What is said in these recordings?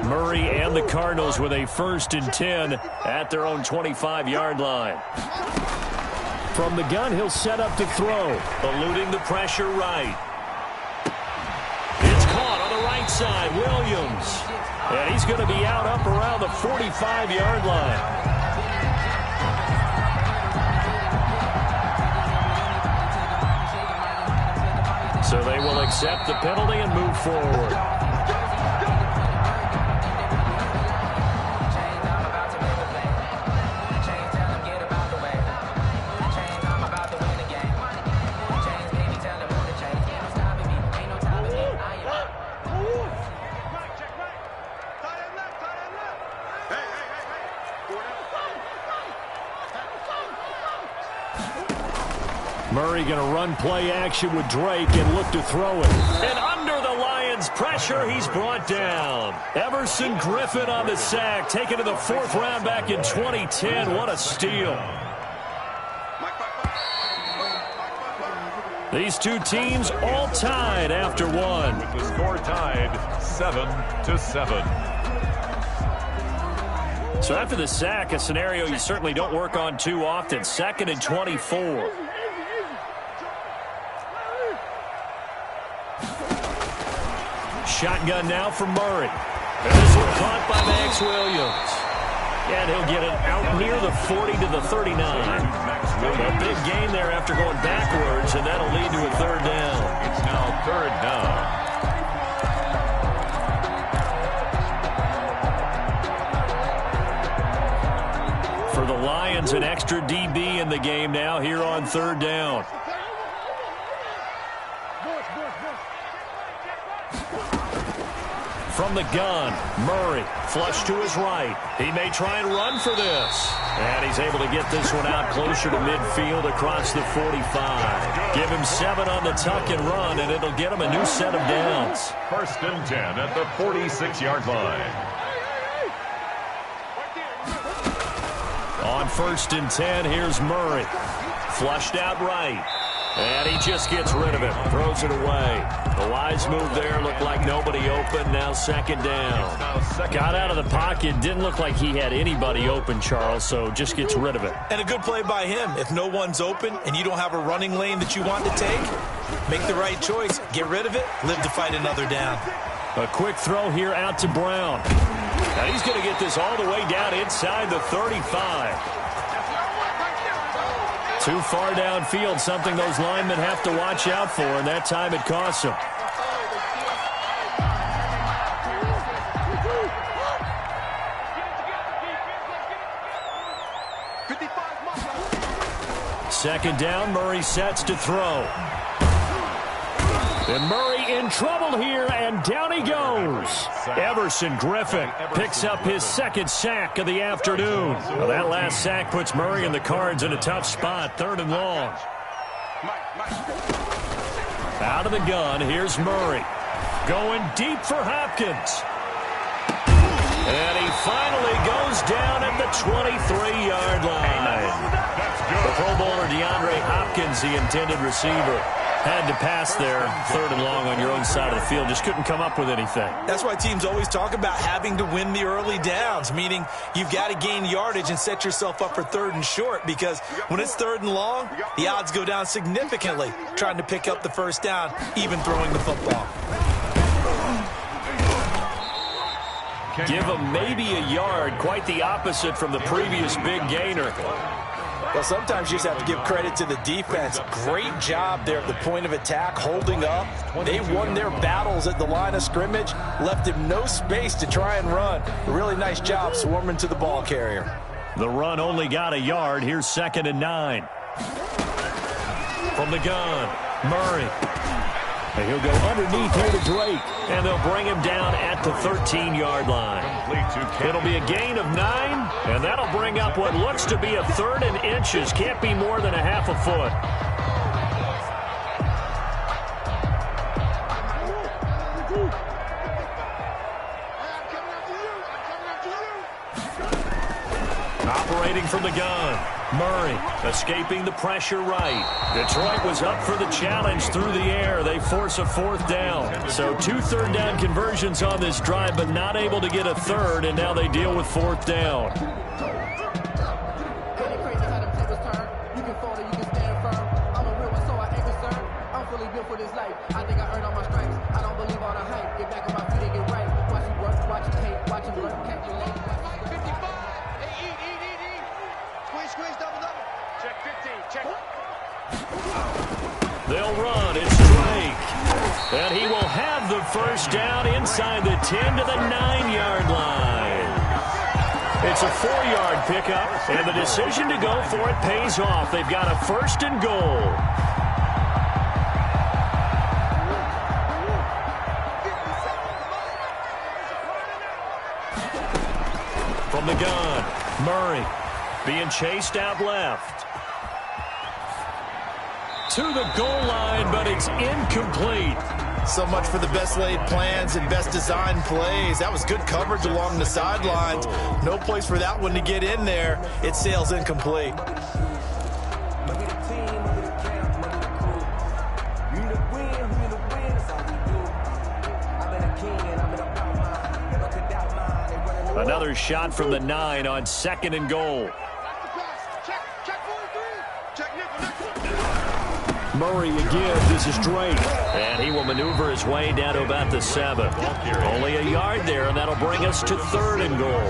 Murray and the Cardinals with a 1st and 10 at their own 25-yard line. From the gun, he'll set up to throw. Eluding the pressure right. It's caught on the right side. Williams. And he's going to be out up around the 45-yard line. So they will accept the penalty and move forward. Murray going to run play action with Drake and look to throw it. And under the Lions' pressure, he's brought down. Everson Griffin on the sack, taken to the 4th round back in 2010. What a steal. These two teams all tied after one. With the score tied 7-7. So after the sack, a scenario you certainly don't work on too often. 2nd and 24. Shotgun now for Murray. And this one caught by Max Williams. And he'll get it out near the 40 to the 39. A big gain there after going backwards, and that'll lead to a 3rd down. It's now 3rd down. For the Lions, an extra DB in the game now here on 3rd down. From the gun, Murray, flush to his right. He may try and run for this. And he's able to get this one out closer to midfield across the 45. Give him 7 on the tuck and run, and it'll get him a new set of downs. 1st and 10 at the 46-yard line. On 1st and 10, here's Murray. Flushed out right. And he just gets rid of it. Throws it away. A wise move there. Looked like nobody open. Now 2nd down. Got out of the pocket. Didn't look like he had anybody open, Charles, so just gets rid of it. And a good play by him. If no one's open and you don't have a running lane that you want to take, make the right choice. Get rid of it. Live to fight another down. A quick throw here out to Brown. Now he's going to get this all the way down inside the 35. Too far downfield, something those linemen have to watch out for, and that time it costs them. Second down, Murray sets to throw. And Murray in trouble here, and down he goes. Everson Griffin picks up his 2nd sack of the afternoon. Well, that last sack puts Murray and the Cards in a tough spot, 3rd and long. Out of the gun, here's Murray. Going deep for Hopkins. And he finally goes down at the 23-yard line. The Pro Bowler DeAndre Hopkins, the intended receiver. Had to pass there, 3rd and long on your own side of the field. Just couldn't come up with anything. That's why teams always talk about having to win the early downs, meaning you've got to gain yardage and set yourself up for 3rd and short, because when it's 3rd and long, the odds go down significantly trying to pick up the 1st down, even throwing the football. Give him maybe a yard, quite the opposite from the previous big gainer. Well, sometimes you just have to give credit to the defense. Great job there at the point of attack, holding up. They won their battles at the line of scrimmage, left him no space to try and run. A really nice job swarming to the ball carrier. The run only got a yard. Here's 2nd and 9. From the gun, Murray. And he'll go underneath here to Drake, and they'll bring him down at the 13-yard line. It'll be a gain of 9, and that'll bring up what looks to be a 3rd and inches. Can't be more than a half a foot. Operating from the gun. Murray escaping the pressure right. Detroit was up for the challenge through the air. They force a fourth down. So 2 third-down conversions on this drive, but not able to get a third, and now they deal with fourth down. They'll run. It's Drake. And he will have the first down inside the 10 to the 9-yard line. It's a 4-yard pickup, and the decision to go for it pays off. They've got a first and goal. From the gun, Murray being chased out left. To the goal line, but it's incomplete. So much for the best laid plans and best designed plays. That was good coverage along the sidelines. No place for that one to get in there. It sails incomplete. Another shot from the 9 on 2nd and goal. Murray again. This is Drake. And he will maneuver his way down to about the 7. Only a yard there, and that'll bring us to 3rd and goal.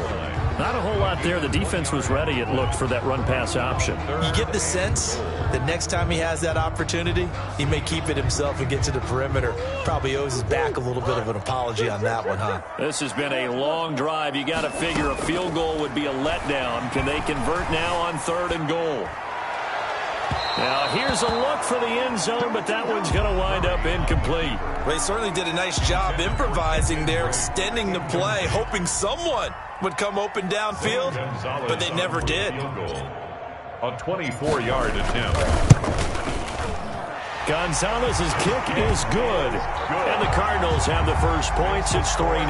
Not a whole lot there. The defense was ready, it looked, for that run-pass option. You get the sense that next time he has that opportunity, he may keep it himself and get to the perimeter. Probably owes his back a little bit of an apology on that one, huh? This has been a long drive. You got to figure a field goal would be a letdown. Can they convert now on 3rd and goal? Now, here's a look for the end zone, but that one's going to wind up incomplete. Well, he certainly did a nice job improvising there, extending the play, hoping someone would come open downfield, but they never did. A 24-yard attempt. Gonzalez's kick is good. And the Cardinals have the first points. It's 3-0.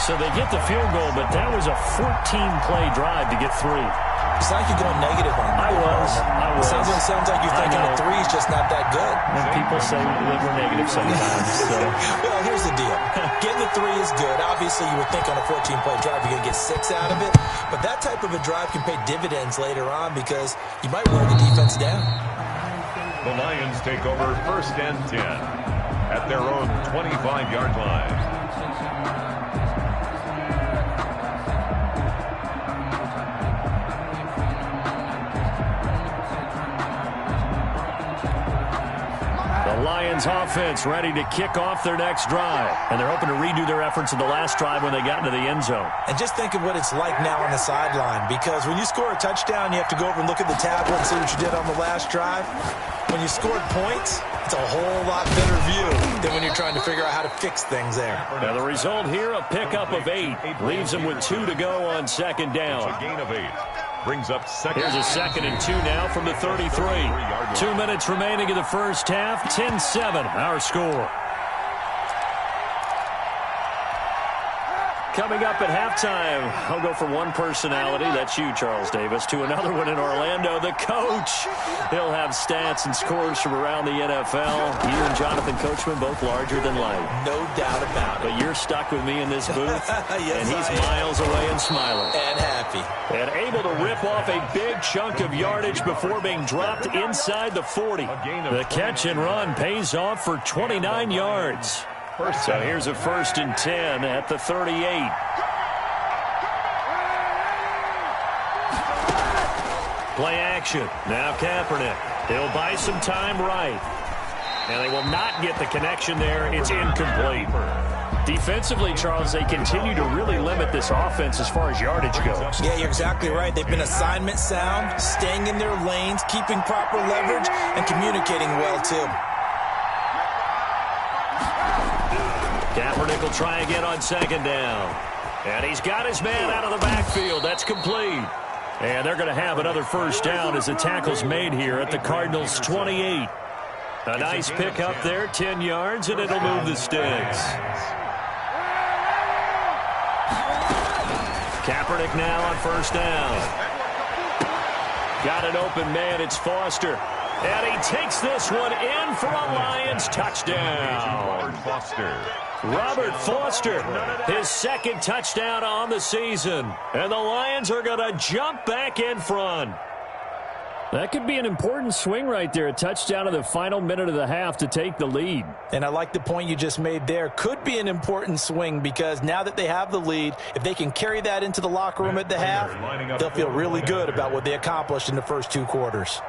So they get the field goal, but that was a 14-play drive to get 3. It's like you're going negative on that. I was. Sounds like you're thinking the 3's just not that good. And people say that we're negative sometimes. So. Well, here's the deal. Getting the 3 is good. Obviously, you would think on a 14-play drive you're going to get 6 out of it. But that type of a drive can pay dividends later on because you might wear the defense down. The Lions take over 1st and 10 at their own 25-yard line. Lions offense ready to kick off their next drive. And they're hoping to redo their efforts in the last drive when they got into the end zone. And just think of what it's like now on the sideline, because when you score a touchdown, you have to go over and look at the tablet and see what you did on the last drive. When you scored points, it's a whole lot better view than when you're trying to figure out how to fix things there. Now the result here, a pickup of 8. Leaves them with 2 to go on 2nd down. A gain of 8. Brings up 2nd. Here's a 2nd and 2 now from the 33. 2 minutes remaining in the first half. 10-7, our score. Coming up at halftime, I'll go from one personality, that's you, Charles Davis, to another one in Orlando, the coach. He'll have stats and scores from around the NFL. You and Jonathan Coachman, both larger than life. No doubt about it. But you're stuck with me in this booth, yes, and he's miles away and smiling. And happy. And able to rip off a big chunk of yardage before being dropped inside the 40. The catch and run pays off for 29 yards. So here's a 1st and 10 at the 38. Play action. Now Kaepernick. He'll buy some time right. And they will not get the connection there. It's incomplete. Defensively, Charles, they continue to really limit this offense as far as yardage goes. Yeah, you're exactly right. They've been assignment sound, staying in their lanes, keeping proper leverage, and communicating well, too. Kaepernick will try again on 2nd down. And he's got his man out of the backfield. That's complete. And they're going to have another first down as the tackle's made here at the Cardinals' 28. A nice pickup there, 10 yards, and it'll move the sticks. Kaepernick now on 1st down. Got an open man. It's Foster. And he takes this one in for a Lions touchdown. Robert Foster, his second touchdown on the season. And the Lions are going to jump back in front. That could be an important swing right there. A touchdown in the final minute of the half to take the lead. And I like the point you just made there. Could be an important swing because now that they have the lead, if they can carry that into the locker room at the half, they'll feel really good about what they accomplished in the first two quarters.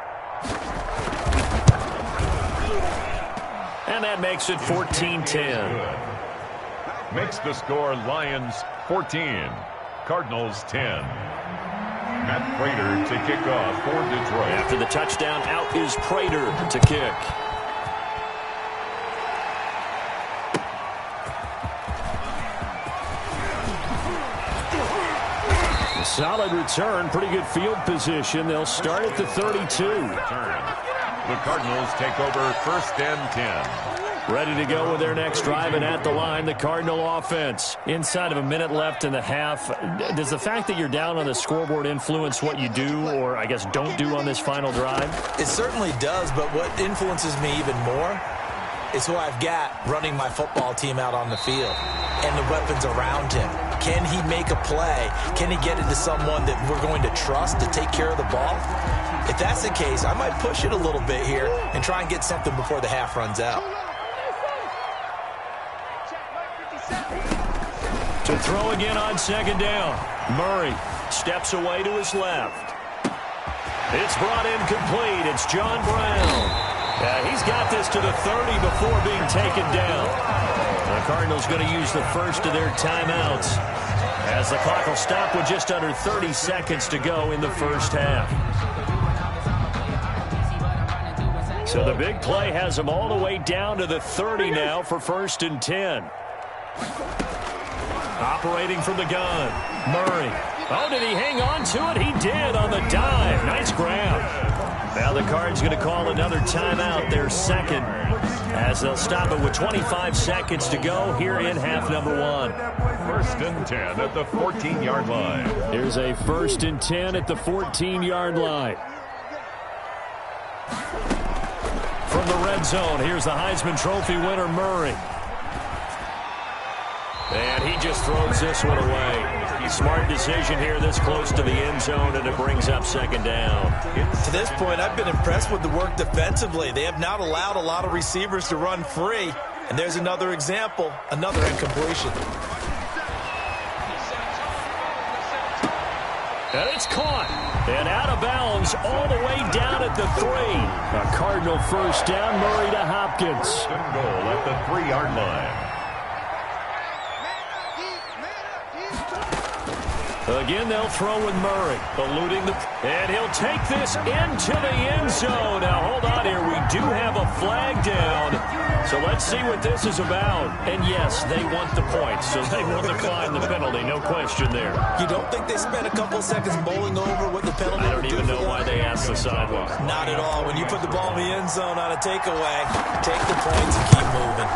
And that makes it 14-10. Makes the score Lions 14, Cardinals 10. Matt Prater to kick off for Detroit. After the touchdown, out is Prater to kick. Solid return, pretty good field position. They'll start at the 32. The Cardinals take over first and 10. Ready to go with their next drive, and at the line, the Cardinal offense. Inside of a minute left in the half, does the fact that you're down on the scoreboard influence what you do, or I guess don't do on this final drive? It certainly does, but what influences me even more is who I've got running my football team out on the field and the weapons around him. Can he make a play? Can he get into someone that we're going to trust to take care of the ball? If that's the case, I might push it a little bit here and try and get something before the half runs out. To throw again on second down. Murray steps away to his left. It's brought in complete. It's John Brown. He's got this to the 30 before being taken down. The Cardinals going to use the first of their timeouts as the clock will stop with just under 30 seconds to go in the first half. So the big play has them all the way down to the 30 now for first and 10. Operating from the gun, Murray. Oh, did he hang on to it? He did on the dive. Nice grab. Now the Cards going to call another timeout, their second, as they'll stop it with 25 seconds to go here in half number one. First and 10 at the 14-yard line. Here's a first and 10 at the 14-yard line. From the red zone, here's the Heisman Trophy winner, Murray. And he just throws this one away. Smart decision here this close to the end zone, and it brings up second down. To this point, I've been impressed with the work defensively. They have not allowed a lot of receivers to run free. And there's another example, another incompletion. And it's caught. And out of bounds all the way down at the 3. A Cardinal first down, Murray to Hopkins. Second goal at the 3-yard line. Again, they'll throw with Murray, eluding the... And he'll take this into the end zone. Now, hold on here. We do have a flag down. So let's see what this is about. And, yes, they want the points, so they will decline the penalty. No question there. You don't think they spent a couple seconds mulling over what the penalty I don't even know why they asked the sideline. Not at all. When you put the ball in the end zone on a takeaway, take the points and keep moving.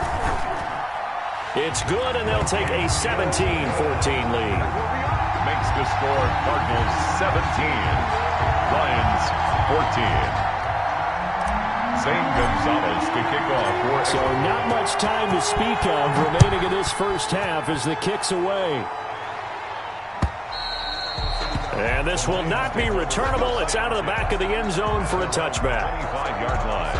It's good, and they'll take a 17-14 lead. Makes the score Cardinals 17, Lions 14. Zane Gonzalez to kick off. So not much time to speak of remaining in this first half as the kick's away. And this will not be returnable. It's out of the back of the end zone for a touchback. 25-yard line.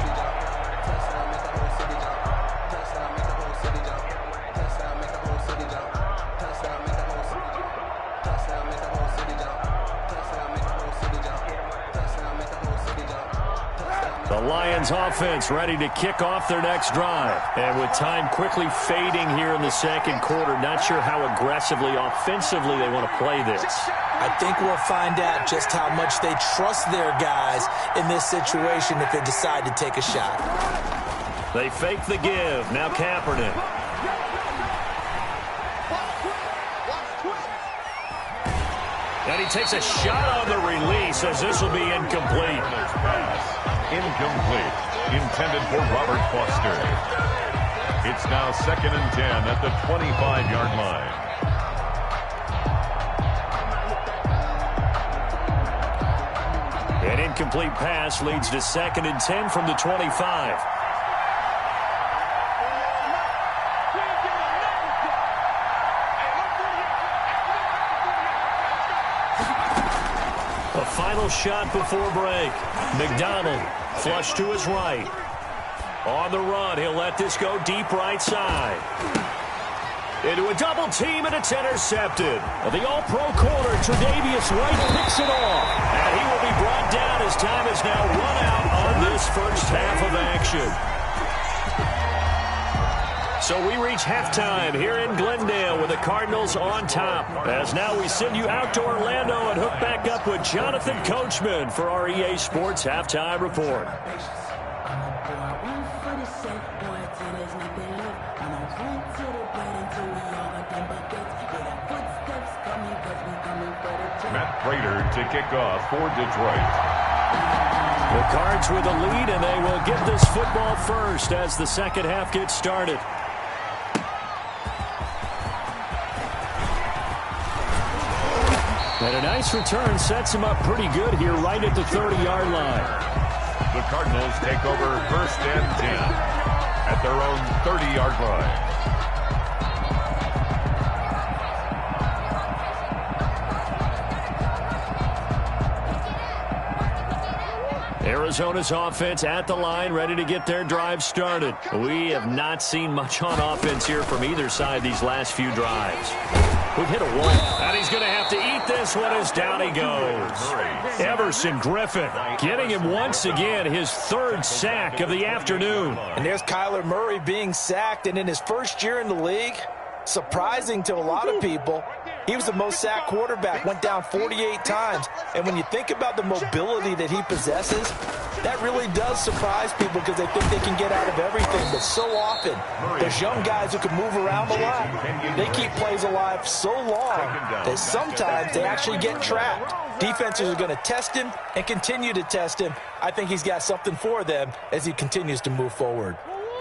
The Lions offense ready to kick off their next drive. And with time quickly fading here in the second quarter, not sure how aggressively, offensively they want to play this. I think we'll find out just how much they trust their guys in this situation if they decide to take a shot. They fake the give. Now Kaepernick. And he takes a shot on the release as this will be incomplete. Incomplete. Intended for Robert Foster. It's now second and 10 at the 25-yard line. And in incomplete pass leads to 2nd and 10 from the 25. A final shot before break. McDonald flush to his right. On the run, he'll let this go deep right side. Into a double team, and it's intercepted. The all-pro corner, Tre'Davious White, picks it off. And he will be brought down as time is now run out on this first half of action. So we reach halftime here in Glendale with the Cardinals on top. As now we send you out to Orlando and hook back up with Jonathan Coachman for our EA Sports Halftime Report. Matt Prater to kick off for Detroit. The Cards with a lead, and they will get this football first as the second half gets started. And a nice return sets him up pretty good here right at the 30-yard line. The Cardinals take over 1st and 10 at their own 30-yard line. Arizona's offense at the line, ready to get their drive started. We have not seen much on offense here from either side these last few drives. We've hit a wall, and he's going to have to eat this one as down he goes. Everson Griffin getting him once again his 3rd sack of the afternoon. And there's Kyler Murray being sacked, and in his first year in the league, surprising to a lot of people, he was the most sacked quarterback, went down 48 times. And when you think about the mobility that he possesses, that really does surprise people because they think they can get out of everything. But so often, there's young guys who can move around a lot. They keep plays alive so long that sometimes they actually get trapped. Defenses are going to test him and continue to test him. I think he's got something for them as he continues to move forward.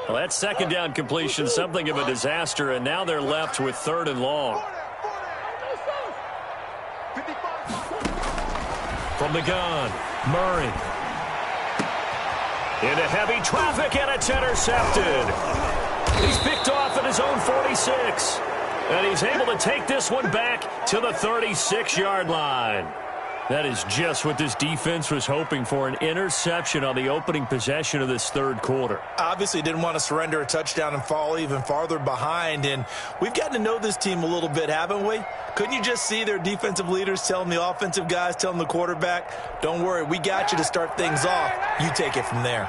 Well, that second down completion, something of a disaster, and now they're left with 3rd and long. From the gun, Murray. Into heavy traffic, and it's intercepted. He's picked off at his own 46. And he's able to take this one back to the 36-yard line. That is just what this defense was hoping for, an interception on the opening possession of this 3rd quarter. Obviously didn't want to surrender a touchdown and fall even farther behind, and we've gotten to know this team a little bit, haven't we? Couldn't you just see their defensive leaders telling the offensive guys, telling the quarterback, don't worry, we got you to start things off. You take it from there.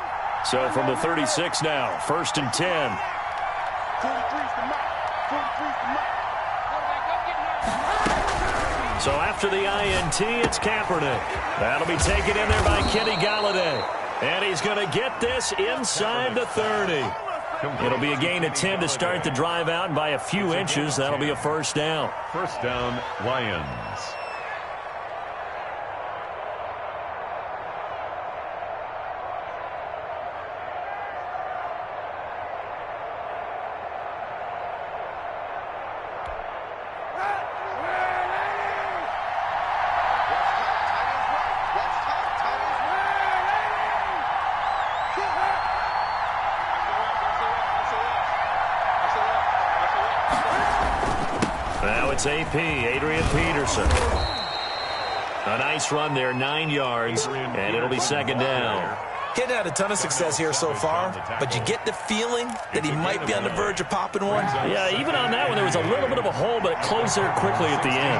So from the 36 now, 1st and 10. So after the INT, it's Kaepernick. That'll be taken in there by Kenny Golladay. And he's going to get this inside the 30. It'll be a gain of 10 to start the drive out, and by a few inches, that'll be a 1st down. 1st down, Lions. It's AP, Adrian Peterson. A nice run there, 9 yards, and it'll be 2nd down. He hadn't had a ton of success here so far, but you get the feeling that he might be on the verge of popping one. Yeah, even on that one, there was a little bit of a hole, but it closed there quickly at the end.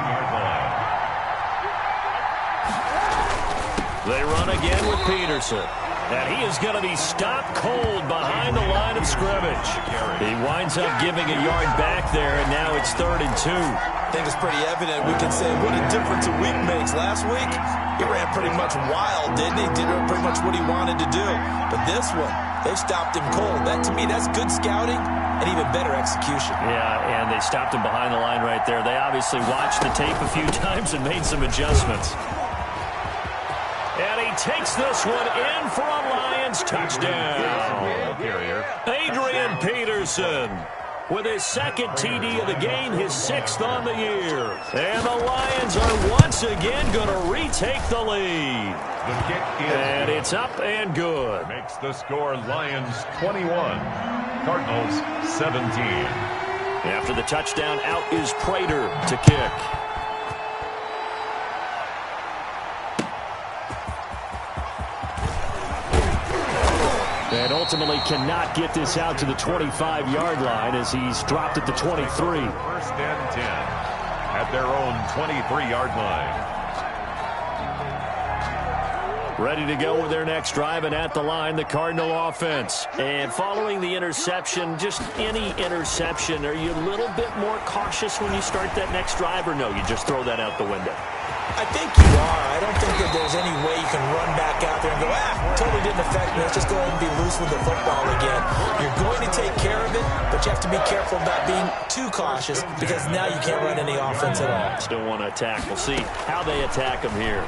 They run again with Peterson. And he is going to be stopped cold behind the line of scrimmage. He winds up giving a yard back there, and now it's 3rd and 2. I think it's pretty evident. We can say what a difference a week makes. Last week, he ran pretty much wild, didn't he? Did pretty much what he wanted to do. But this one, they stopped him cold. That, to me, that's good scouting and even better execution. Yeah, and they stopped him behind the line right there. They obviously watched the tape a few times and made some adjustments. And he takes this one in for a Lions touchdown. Adrian Peterson with his 2nd TD of the game, his 6th on the year. And the Lions are once again going to retake the lead. The kick is and good. it's up and good. Makes the score Lions 21, Cardinals 17. After the touchdown, out is Prater to kick. And ultimately cannot get this out to the 25-yard line as he's dropped at the 23. First and 10 at their own 23-yard line. Ready to go with their next drive, and at the line, the Cardinal offense. And following the interception, just any interception, are you a little bit more cautious when you start that next drive, or no, you just throw that out the window? I think you are. I don't think that there's any way you can run back out there and go, totally didn't affect me. Let's just go ahead and be loose with the football again. You're going to take care of it, but you have to be careful about being too cautious because now you can't run any offense at all. Still want to attack. We'll see how they attack them here.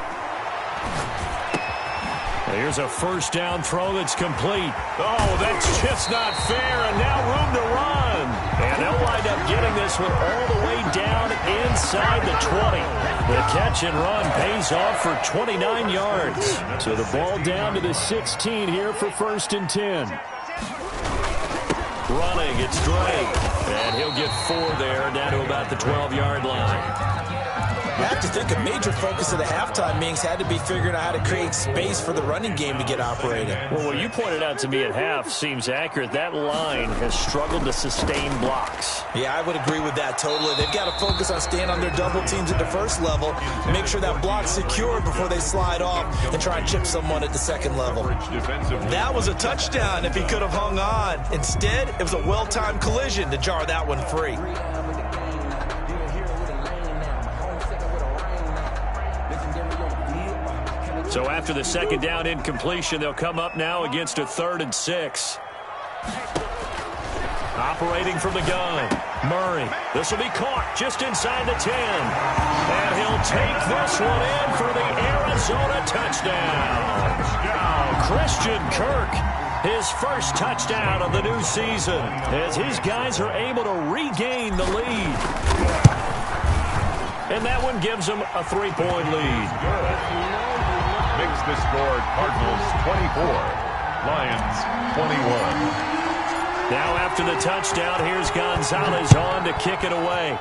Here's a first down throw that's complete. Oh, that's just not fair, and now room to run. And they'll wind up getting this one all the way down inside the 20. The catch and run pays off for 29 yards. So the ball down to the 16 here for first and 10. Running, it's Drake. And he'll get 4 there, down to about the 12-yard line. I have to think a major focus of the halftime meetings had to be figuring out how to create space for the running game to get operating. Well, what you pointed out to me at half seems accurate. That line has struggled to sustain blocks. Yeah, I would agree with that totally. They've got to focus on staying on their double teams at the first level, make sure that block's secured before they slide off and try and chip someone at the second level. That was a touchdown if he could have hung on. Instead, it was a well-timed collision to jar that one free. So after the second down incompletion, they'll come up now against a 3rd and 6. Operating from the gun, Murray. This will be caught just inside the 10. And he'll take this one in for the Arizona touchdown. Christian Kirk, his first touchdown of the new season, as his guys are able to regain the lead. And that one gives them a 3-point lead. Makes the score Cardinals 24, Lions 21. Now after the touchdown, here's Gonzalez on to kick it away.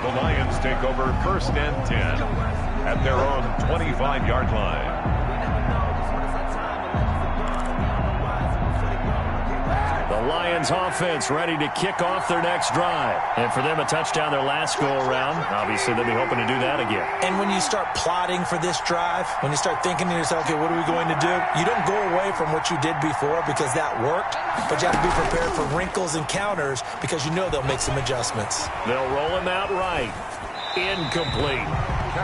The Lions take over first and 10 at their own 25-yard line. The Lions offense ready to kick off their next drive. And for them, a touchdown their last go-around. Obviously, they'll be hoping to do that again. And when you start plotting for this drive, when you start thinking to yourself, okay, what are we going to do? You don't go away from what you did before because that worked, but you have to be prepared for wrinkles and counters because you know they'll make some adjustments. They'll roll him out right. Incomplete.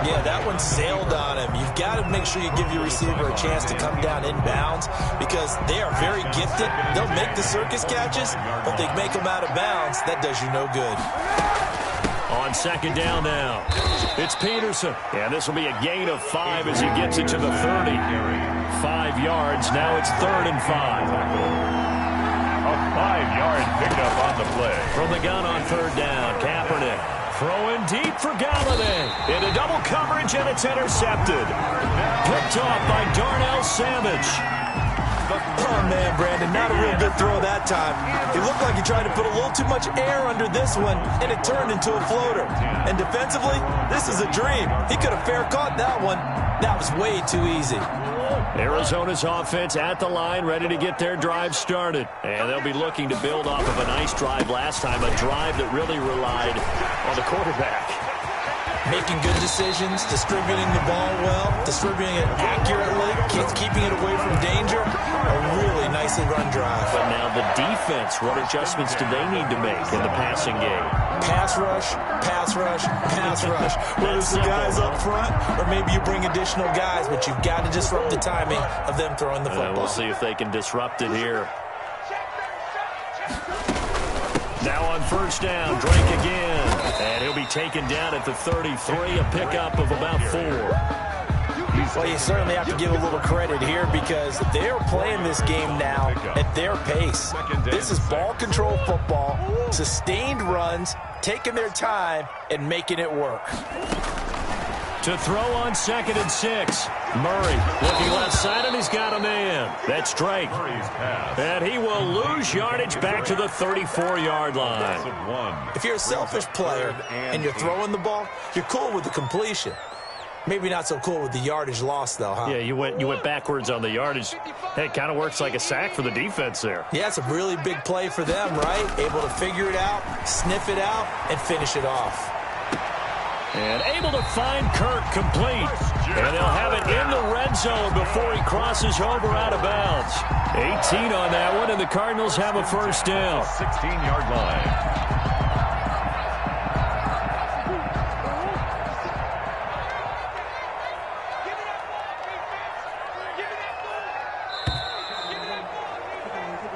Yeah, that one sailed on him. You've got to make sure you give your receiver a chance to come down inbounds because they are very gifted. They'll make the circus catches, but they make them out of bounds. That does you no good. On second down now, it's Peterson. And this will be a gain of 5 as he gets it to the 30. 5 yards. Now it's 3rd and 5. A 5-yard pickup on the play. From the gun on 3rd down, Kaepernick. Throwing deep for Galladay. Into double coverage, and it's intercepted. Picked off by Darnell Savage. Oh, man, Brandon, not a real good throw that time. He looked like he tried to put a little too much air under this one, and it turned into a floater. And defensively, this is a dream. He could have fair caught that one. That was way too easy. Arizona's offense at the line, ready to get their drive started. And they'll be looking to build off of a nice drive last time, a drive that really relied on the quarterback. Making good decisions, distributing the ball well, distributing it accurately, keeping it away from danger. A really nicely run drive. But now the defense, what adjustments do they need to make in the passing game? Pass rush, pass rush, pass rush. Whether it's the guys up front or maybe you bring additional guys, but you've got to disrupt the timing of them throwing the football. We'll see if they can disrupt it here. Now on first down, Drake again. And he'll be taken down at the 33, a pickup of about 4. Well, you certainly have to give a little credit here because they're playing this game now at their pace. This is ball control football, sustained runs, taking their time, and making it work. To throw on 2nd and 6. Murray looking left side, and he's got a man. That's Drake. And he will lose yardage back to the 34-yard line. If you're a selfish player and you're throwing the ball, you're cool with the completion. Maybe not so cool with the yardage loss, though, huh? Yeah, you went backwards on the yardage. Hey, it kind of works like a sack for the defense there. Yeah, it's a really big play for them, right? Able to figure it out, sniff it out, and finish it off. And able to find Kirk complete. And they'll have it in the red zone before he crosses over out of bounds. 18 on that one, and the Cardinals have a first down. 16-yard line.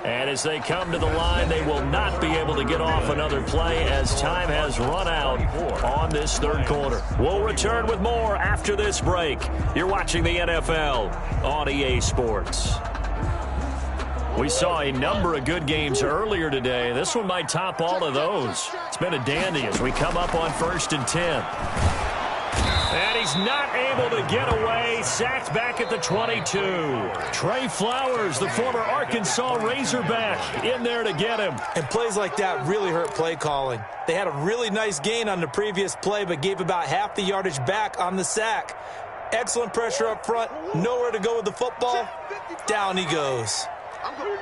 And as they come to the line, they will not be able to get off another play as time has run out on this third quarter. We'll return with more after this break. You're watching the NFL on EA Sports. We saw a number of good games earlier today. This one might top all of those. It's been a dandy as we come up on 1st and 10. And he's not able to get away. Sacked back at the 22. Trey Flowers, the former Arkansas Razorback, in there to get him. And plays like that really hurt play calling. They had a really nice gain on the previous play, but gave about half the yardage back on the sack. Excellent pressure up front. Nowhere to go with the football. Down he goes. I'm going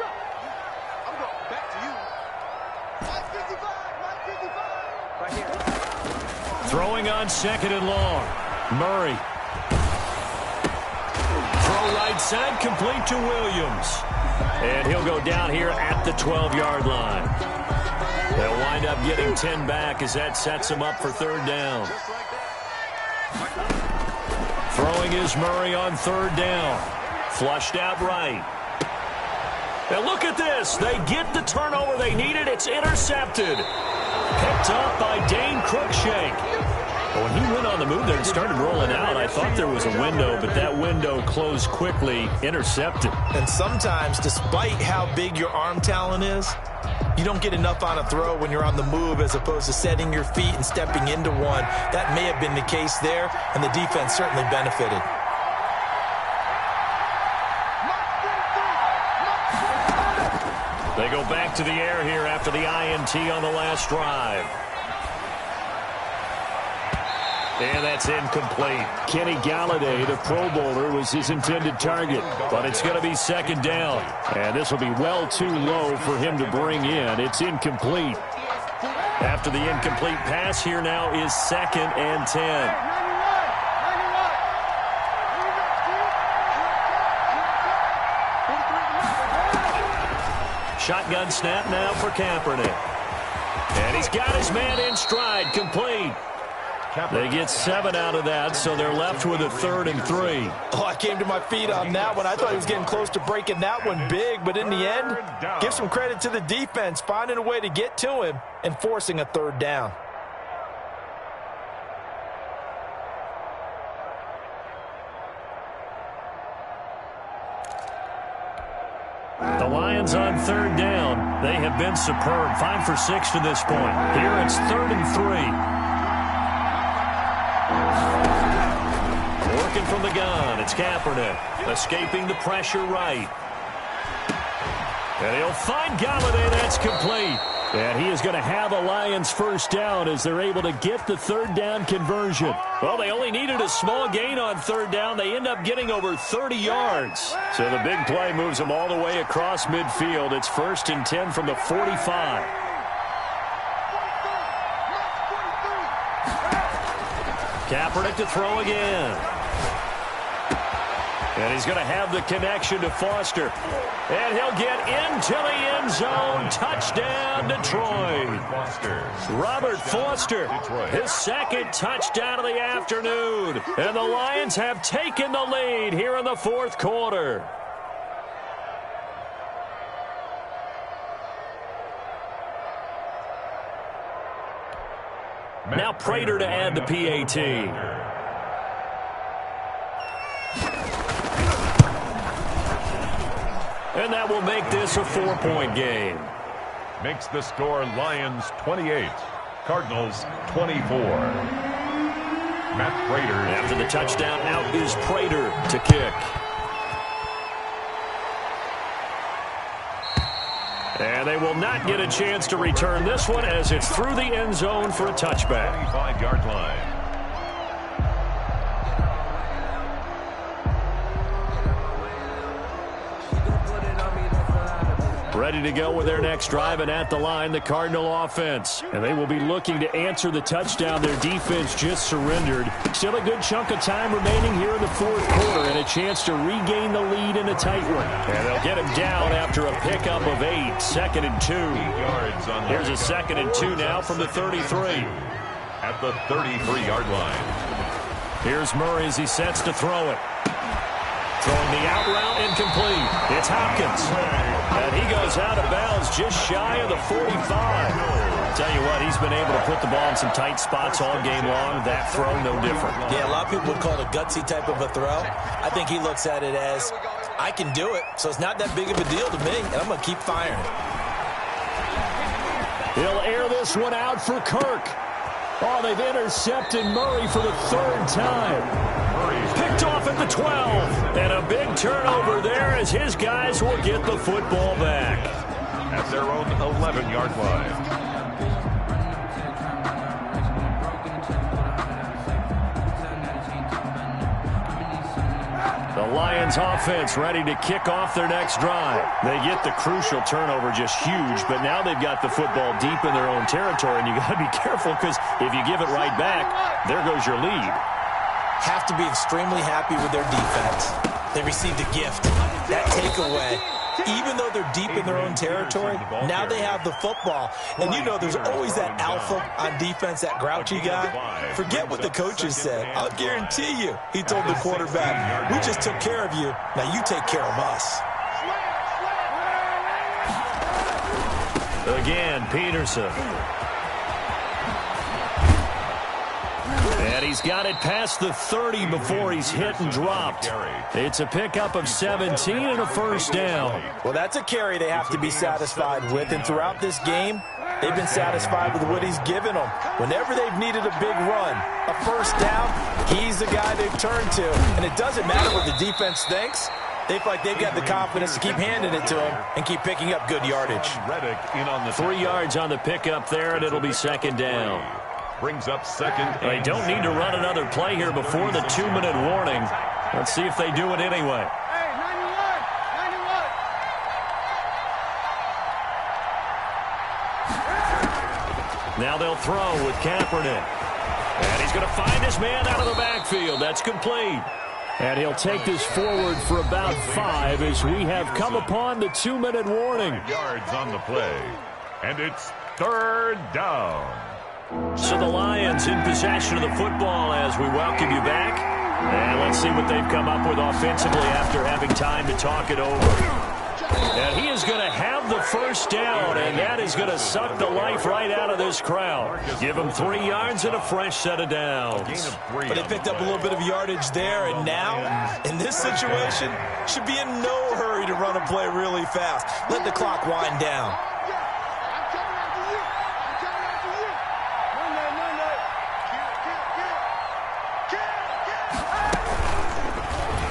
back to you. 555. Right here. Throwing on 2nd and long. Murray. Throw right side, complete to Williams. And he'll go down here at the 12-yard line. They'll wind up getting 10 back as that sets him up for 3rd down. Throwing is Murray on 3rd down. Flushed out right. And look at this. They get the turnover they needed. It's intercepted. Picked up by Dane Cruikshank. When he went on the move there and started rolling out, I thought there was a window, but that window closed quickly, intercepted. And sometimes, despite how big your arm talent is, you don't get enough on a throw when you're on the move as opposed to setting your feet and stepping into one. That may have been the case there, and the defense certainly benefited. They go back to the air here after the INT on the last drive. And that's incomplete. Kenny Galladay, the Pro Bowler, was his intended target. But it's going to be 2nd down. And this will be well too low for him to bring in. It's incomplete. After the incomplete pass, here now is 2nd and 10. Shotgun snap now for Kaepernick. And he's got his man in stride, complete. They get 7 out of that, so they're left with a 3rd and 3. Oh, I came to my feet on that one. I thought he was getting close to breaking that one big, but in the end, give some credit to the defense, finding a way to get to him and forcing a 3rd down. The Lions on 3rd down. They have been superb. 5 for 6 to this point. Here it's 3rd and 3. Working from the gun, it's Kaepernick. Escaping the pressure right. And he'll find Galladay. That's complete. And he is going to have a Lions first down as they're able to get the 3rd down conversion. Well, they only needed a small gain on 3rd down. They end up getting over 30 yards. So the big play moves them all the way across midfield. It's 1st and 10 from the 45. Kaepernick to throw again. And he's going to have the connection to Foster. And he'll get into the end zone. Touchdown, Detroit. Robert Foster, his 2nd touchdown of the afternoon. And the Lions have taken the lead here in the 4th quarter. Now Prater to add the PAT. And that will make this a 4-point game. Makes the score Lions 28, Cardinals 24. Matt Prater. After the touchdown, out is Prater to kick. And they will not get a chance to return this one as it's through the end zone for a touchback. 25-yard line. Ready to go with their next drive, and at the line, the Cardinal offense. And they will be looking to answer the touchdown their defense just surrendered. Still a good chunk of time remaining here in the fourth quarter and a chance to regain the lead in a tight one. And they'll get him down after a pickup of 8, 2nd and 2. Here's a 2nd and 2 now from the 33. At the 33-yard line. Here's Murray as he sets to throw it. Throwing the out route incomplete. It's Hopkins. And he goes out of bounds just shy of the 45. Tell you what, he's been able to put the ball in some tight spots all game long. That throw, no different. Yeah, a lot of people would call it a gutsy type of a throw. I think he looks at it as, I can do it, so it's not that big of a deal to me, and I'm going to keep firing it. He'll air this one out for Kirk. Oh, they've intercepted Murray for the 3rd time. Picked off at the 12. And a big turnover there as his guys will get the football back. At their own 11-yard line. The Lions offense ready to kick off their next drive. They get the crucial turnover, just huge, but now they've got the football deep in their own territory, and you got to be careful because if you give it right back, there goes your lead. Have to be extremely happy with their defense. They received a gift. That takeaway, even though they're deep in their own territory, now they have the football. And you know there's always that alpha on defense, that grouchy guy. Forget what the coaches said. I'll guarantee you, he told the quarterback, we just took care of you. Now you take care of us. Again, Peterson. And he's got it past the 30 before he's hit and dropped. It's a pickup of 17 and a first down. Well, that's a carry they have to be satisfied with. And throughout this game, they've been satisfied with what he's given them. Whenever they've needed a big run, a first down, he's the guy they've turned to. And it doesn't matter what the defense thinks. They feel like they've got the confidence to keep handing it to him and keep picking up good yardage. 3 yards on the pickup there, and it'll be 2nd down. Brings up 2nd. They don't need to run another play here before the 2-minute warning. Let's see if they do it anyway. Hey, 91. Now they'll throw with Kaepernick. And he's going to find his man out of the backfield. That's complete. And he'll take this forward for about 5 as we have come upon the 2-minute warning. Yards on the play. And it's 3rd down. So the Lions in possession of the football as we welcome you back. And let's see what they've come up with offensively after having time to talk it over. And he is going to have the first down, and that is going to suck the life right out of this crowd. Give him 3 yards and a fresh set of downs. But they picked up a little bit of yardage there, and now, in this situation, should be in no hurry to run a play really fast. Let the clock wind down.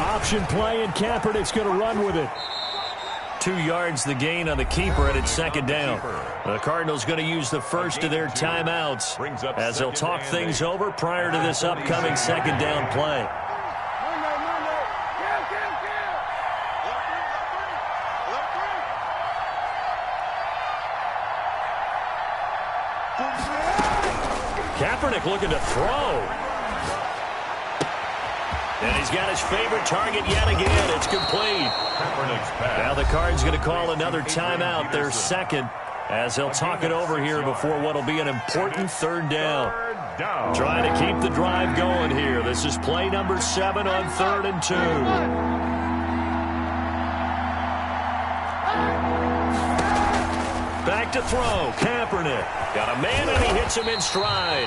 Option play, and Kaepernick's going to run with it. 2 yards the gain on the keeper, and it's 2nd down. The Cardinals going to use the first of their timeouts as they'll talk things over prior to this upcoming 2nd down play. Kaepernick looking to throw. And he's got his favorite target yet again. It's complete. Now the Cards going to call another timeout, their 2nd, as they'll talk it over here before what will be an important 3rd down. Trying to keep the drive going here. This is play number 7 on 3rd and 2. Back to throw. Kaepernick got a man and he hits puts him in stride.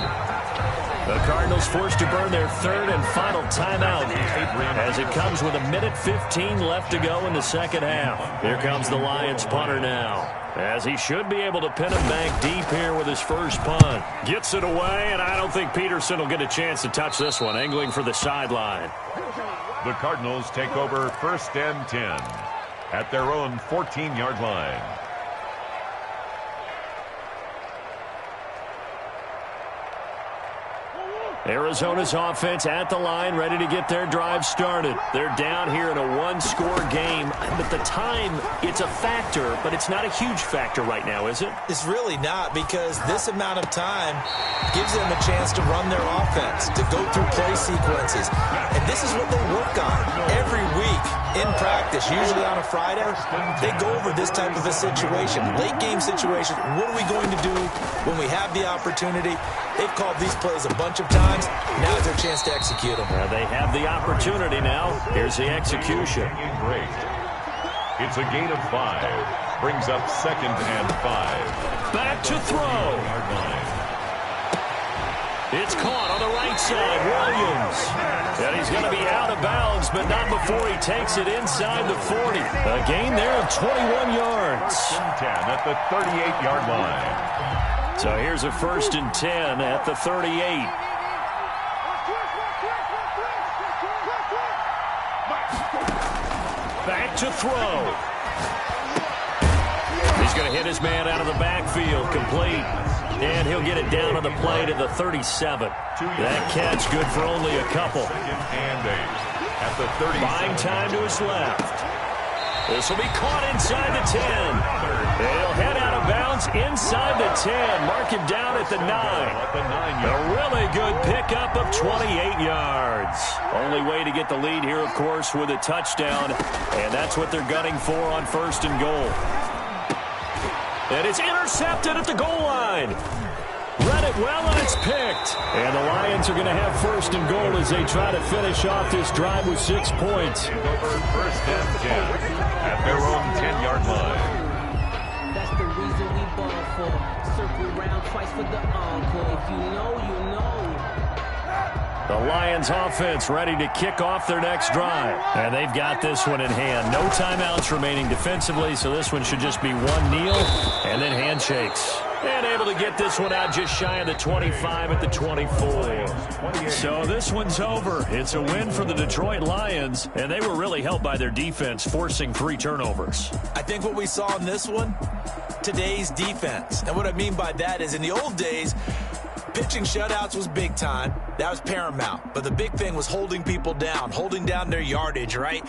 The Cardinals forced to burn their third and final timeout as it comes with 1:15 left to go in the second half. Here comes the Lions punter now, as he should be able to pin him back deep here with his first punt. Gets it away, and I don't think Peterson will get a chance to touch this one, angling for the sideline. The Cardinals take over 1st and 10 at their own 14-yard line. Arizona's offense at the line, ready to get their drive started. They're down here in a one-score game. But the time, it's a factor, but it's not a huge factor right now, is it? It's really not, because this amount of time gives them a chance to run their offense, to go through play sequences. And this is what they work on every week in practice, usually on a Friday. They go over this type of a situation, late-game situation. What are we going to do when we have the opportunity? They've called these plays a bunch of times. Now is their chance to execute them. Well, they have the opportunity now. Here's the execution. Great. It's a gain of 5. Brings up 2nd and 5. Back to throw. It's caught on the right side. Williams. And he's going to be out of bounds, but not before he takes it inside the 40. A gain there of 21 yards. 10 at the 38-yard line. So here's a 1st and 10 at the 38. Back to throw. He's going to hit his man out of the backfield, complete. And he'll get it down on the play to the 37. That catch good for only a couple. 2nd and 8 at the 37. Buying time to his left. This will be caught inside the 10. He'll head out of bounds inside the 10. Mark him down at the 9. A really good pickup of 28 yards. Only way to get the lead here, of course, with a touchdown. And that's what they're gunning for on 1st and goal. And it's intercepted at the goal line. Read it well, and it's picked. And the Lions are going to have 1st and goal as they try to finish off this drive with 6 points. Over 1st and 10 at their own 10-yard line. That's the reason we ball for. Circle around twice for the encore. If you know, you know. The Lions offense ready to kick off their next drive. And they've got this one in hand. No timeouts remaining defensively, so this one should just be one kneel and then handshakes. And able to get this one out just shy of the 25 at the 24. So this one's over. It's a win for the Detroit Lions, and they were really helped by their defense, forcing 3 turnovers. I think what we saw in this one, today's defense. And what I mean by that is in the old days, pitching shutouts was big time. That was paramount. But the big thing was holding people down, holding down their yardage, right?